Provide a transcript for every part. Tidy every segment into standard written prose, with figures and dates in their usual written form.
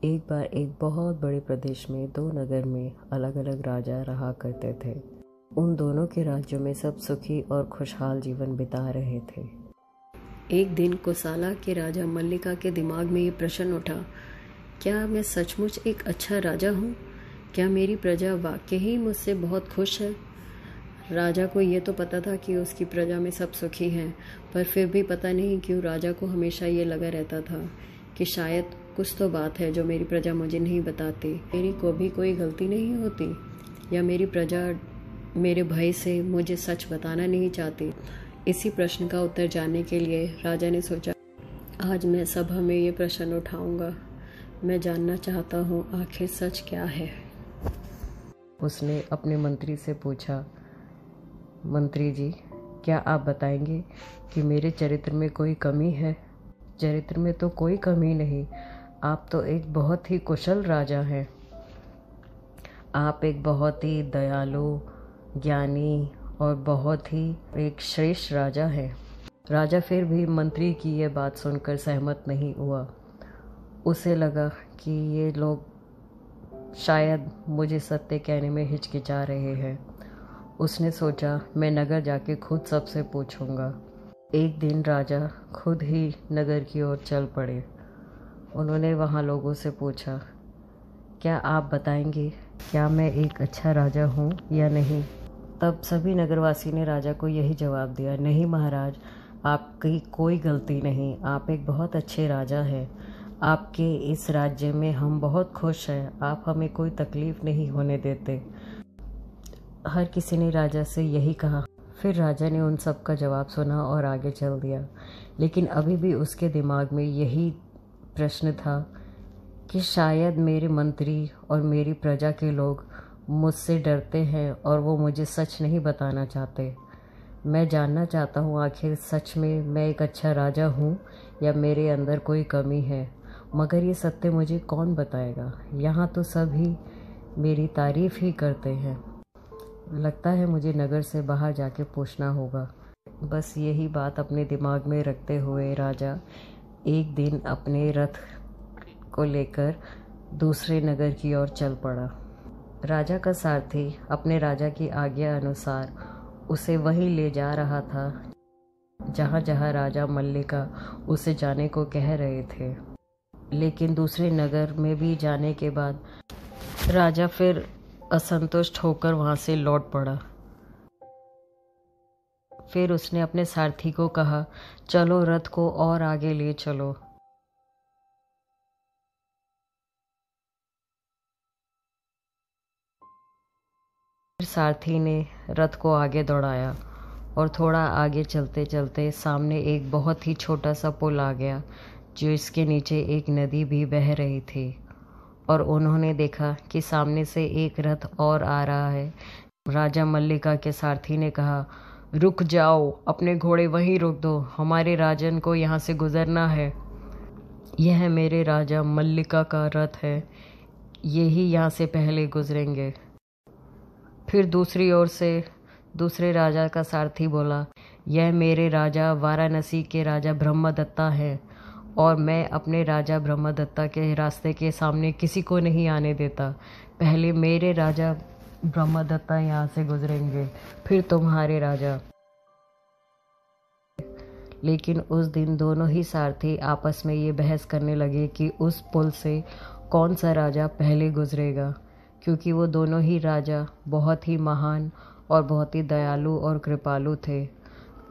एक बार एक बहुत बड़े प्रदेश में दो नगर में अलग अलग राजा रहा करते थे। उन दोनों के राज्यों में सब सुखी और खुशहाल जीवन बिता रहे थे। एक दिन कोसाला के राजा मल्लिका के दिमाग में ये प्रश्न उठा, क्या मैं सचमुच एक अच्छा राजा हूँ? क्या मेरी प्रजा वाकई ही मुझसे बहुत खुश है? राजा को ये तो पता था कि उसकी प्रजा में सब सुखी हैं, पर फिर भी पता नहीं क्यों राजा को हमेशा ये लगा रहता था कि शायद कुछ तो बात है जो मेरी प्रजा मुझे नहीं बताती। मेरी को भी कोई गलती नहीं होती, या मेरी प्रजा मेरे भय से मुझे सच बताना नहीं चाहती। इसी प्रश्न का उत्तर जानने के लिए राजा ने सोचा, आज मैं सभा में ये प्रश्न उठाऊंगा। मैं जानना चाहता हूँ आखिर सच क्या है। उसने अपने मंत्री से पूछा, मंत्री जी, क्या आप बताएंगे कि मेरे चरित्र में कोई कमी है? चरित्र में तो कोई कमी नहीं। आप तो एक बहुत ही कुशल राजा हैं। आप एक बहुत ही दयालु, ज्ञानी और बहुत ही एक श्रेष्ठ राजा हैं। राजा फिर भी मंत्री की यह बात सुनकर सहमत नहीं हुआ। उसे लगा कि ये लोग शायद मुझे सत्य कहने में हिचकिचा रहे हैं। उसने सोचा, मैं नगर जाके खुद सबसे पूछूंगा। एक दिन राजा खुद ही नगर की ओर चल पड़े। उन्होंने वहाँ लोगों से पूछा, क्या आप बताएंगे क्या मैं एक अच्छा राजा हूँ या नहीं? तब सभी नगरवासी ने राजा को यही जवाब दिया, नहीं महाराज, आपकी कोई गलती नहीं। आप एक बहुत अच्छे राजा हैं। आपके इस राज्य में हम बहुत खुश हैं। आप हमें कोई तकलीफ नहीं होने देते। हर किसी ने राजा से यही कहा। फिर राजा ने उन सब का जवाब सुना और आगे चल दिया। लेकिन अभी भी उसके दिमाग में यही प्रश्न था कि शायद मेरे मंत्री और मेरी प्रजा के लोग मुझसे डरते हैं और वो मुझे सच नहीं बताना चाहते। मैं जानना चाहता हूँ आखिर सच में मैं एक अच्छा राजा हूँ या मेरे अंदर कोई कमी है। मगर ये सत्य मुझे कौन बताएगा? यहाँ तो सभी मेरी तारीफ़ ही करते हैं। लगता है मुझे नगर से बाहर जाके पूछना होगा। बस यही बात अपने दिमाग में रखते हुए राजा एक दिन अपने रथ को लेकर दूसरे नगर की ओर चल पड़ा। राजा का सारथी अपने राजा की आज्ञा अनुसार उसे वहीं ले जा रहा था जहाँ जहाँ राजा मल्लिका उसे जाने को कह रहे थे। लेकिन दूसरे नगर में भी जाने के बाद राजा फिर असंतुष्ट होकर वहाँ से लौट पड़ा। फिर उसने अपने सारथी को कहा, चलो रथ को और आगे ले चलो। फिर सारथी ने रथ को आगे दौड़ाया और थोड़ा आगे चलते चलते सामने एक बहुत ही छोटा सा पुल आ गया, जो इसके नीचे एक नदी भी बह रही थी। और उन्होंने देखा कि सामने से एक रथ और आ रहा है। राजा मल्लिका के सारथी ने कहा, रुक जाओ, अपने घोड़े वहीं रोक दो, हमारे राजन को यहाँ से गुजरना है। यह मेरे राजा मल्लिका का रथ है, यही यहाँ से पहले गुजरेंगे। फिर दूसरी ओर से दूसरे राजा का सारथी बोला, यह मेरे राजा वाराणसी के राजा ब्रह्मदत्ता हैं और मैं अपने राजा ब्रह्मदत्ता के रास्ते के सामने किसी को नहीं आने देता। पहले मेरे राजा ब्रह्मदत्ता यहाँ से गुजरेंगे, फिर तुम्हारे राजा। लेकिन उस दिन दोनों ही सारथी आपस में ये बहस करने लगे कि उस पुल से कौन सा राजा पहले गुजरेगा, क्योंकि वो दोनों ही राजा बहुत ही महान और बहुत ही दयालु और कृपालु थे।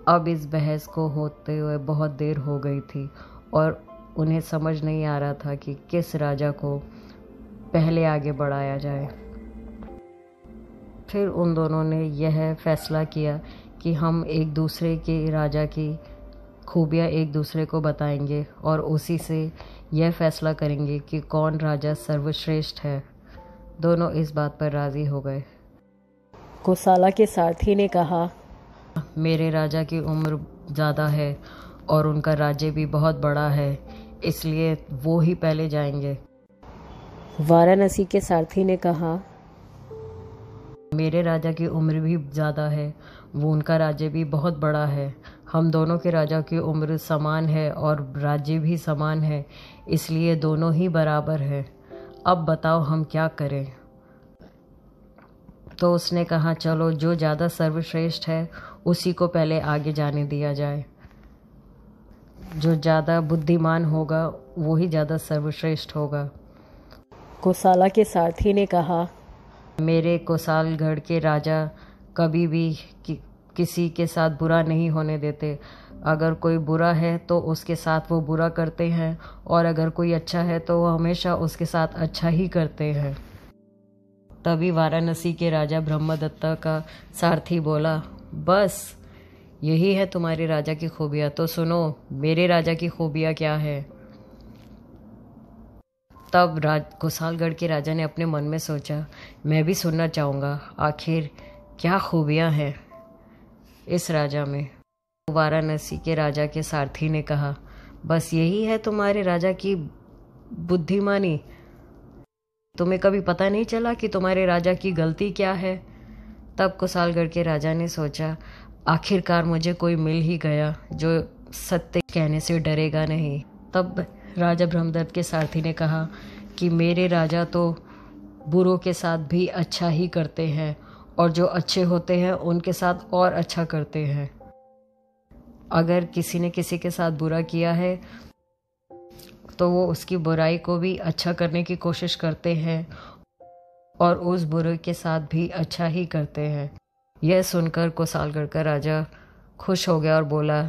अब इस बहस को होते हुए बहुत देर हो गई थी और उन्हें समझ नहीं आ रहा था कि किस राजा को पहले आगे बढ़ाया जाए। फिर उन दोनों ने यह फैसला किया कि हम एक दूसरे के राजा की खूबियाँ एक दूसरे को बताएंगे और उसी से यह फैसला करेंगे कि कौन राजा सर्वश्रेष्ठ है। दोनों इस बात पर राज़ी हो गए। कोसाला के सारथी ने कहा, मेरे राजा की उम्र ज़्यादा है और उनका राज्य भी बहुत बड़ा है, इसलिए वो ही पहले जाएंगे। वाराणसी के सारथी ने कहा, मेरे राजा की उम्र भी ज़्यादा है, वो उनका राज्य भी बहुत बड़ा है। हम दोनों के राजा की उम्र समान है और राज्य भी समान है, इसलिए दोनों ही बराबर है। अब बताओ हम क्या करें। तो उसने कहा, चलो जो ज़्यादा सर्वश्रेष्ठ है उसी को पहले आगे जाने दिया जाए। जो ज़्यादा बुद्धिमान होगा वो ही ज़्यादा सर्वश्रेष्ठ होगा। कोसाला के सारथी ने कहा, मेरे कोसालगढ़ के राजा कभी भी किसी के साथ बुरा नहीं होने देते। अगर कोई बुरा है तो उसके साथ वो बुरा करते हैं, और अगर कोई अच्छा है तो वो हमेशा उसके साथ अच्छा ही करते हैं। तभी वाराणसी के राजा ब्रह्मदत्ता का सारथी बोला, बस यही है तुम्हारे राजा की खूबियाँ, तो सुनो मेरे राजा की खूबियाँ क्या है। तब कोसालगढ़ के राजा ने अपने मन में सोचा, मैं भी सुनना चाहूँगा आखिर क्या खूबियाँ हैं इस राजा में। वाराणसी के राजा के सारथी ने कहा, बस यही है तुम्हारे राजा की बुद्धिमानी। तुम्हें कभी पता नहीं चला कि तुम्हारे राजा की गलती क्या है। तब कोसालगढ़ के राजा ने सोचा, आखिरकार मुझे कोई मिल ही गया जो सत्य कहने से डरेगा नहीं। तब राजा ब्रह्मदत्त के सारथी ने कहा कि मेरे राजा तो बुरों के साथ भी अच्छा ही करते हैं, और जो अच्छे होते हैं उनके साथ और अच्छा करते हैं। अगर किसी ने किसी के साथ बुरा किया है तो वो उसकी बुराई को भी अच्छा करने की कोशिश करते हैं, और उस बुरे के साथ भी अच्छा ही करते हैं। यह सुनकर कोसालगढ़ का राजा खुश हो गया और बोला,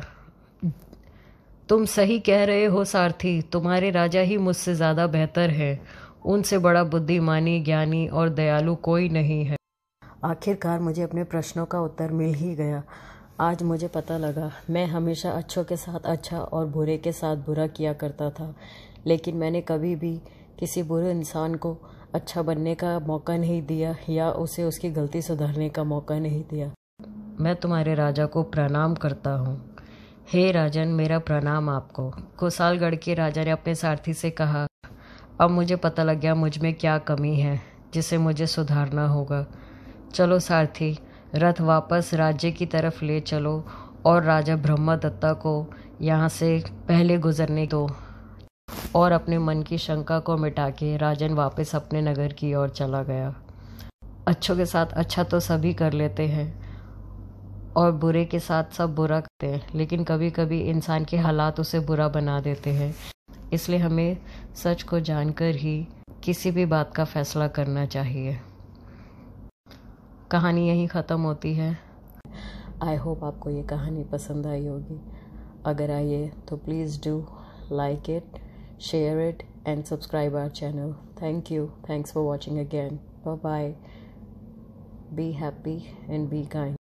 तुम सही कह रहे हो सारथी, तुम्हारे राजा ही मुझसे ज़्यादा बेहतर है। उनसे बड़ा बुद्धिमानी, ज्ञानी और दयालु कोई नहीं है। आखिरकार मुझे अपने प्रश्नों का उत्तर मिल ही गया। आज मुझे पता लगा, मैं हमेशा अच्छों के साथ अच्छा और बुरे के साथ बुरा किया करता था, लेकिन मैंने कभी भी किसी बुरे इंसान को अच्छा बनने का मौका नहीं दिया या उसे उसकी गलती सुधारने का मौका नहीं दिया। मैं तुम्हारे राजा को प्रणाम करता हूँ। हे राजन, मेरा प्रणाम आपको। कोसालगढ़ के राजा ने अपने सारथी से कहा, अब मुझे पता लग गया मुझ में क्या कमी है जिसे मुझे सुधारना होगा। चलो सारथी, रथ वापस राज्य की तरफ ले चलो और राजा ब्रह्मदत्ता को यहाँ से पहले गुजरने दो। और अपने मन की शंका को मिटा के राजन वापस अपने नगर की ओर चला गया। अच्छों के साथ अच्छा तो सभी कर लेते हैं और बुरे के साथ सब बुरा करते हैं, लेकिन कभी कभी इंसान के हालात उसे बुरा बना देते हैं। इसलिए हमें सच को जानकर ही किसी भी बात का फैसला करना चाहिए। कहानी यहीं ख़त्म होती है। आई होप आपको ये कहानी पसंद आई होगी। अगर आई है तो please do like it, share it and subscribe our channel. Thank you. Thanks for watching again. Bye bye. Be happy and be kind.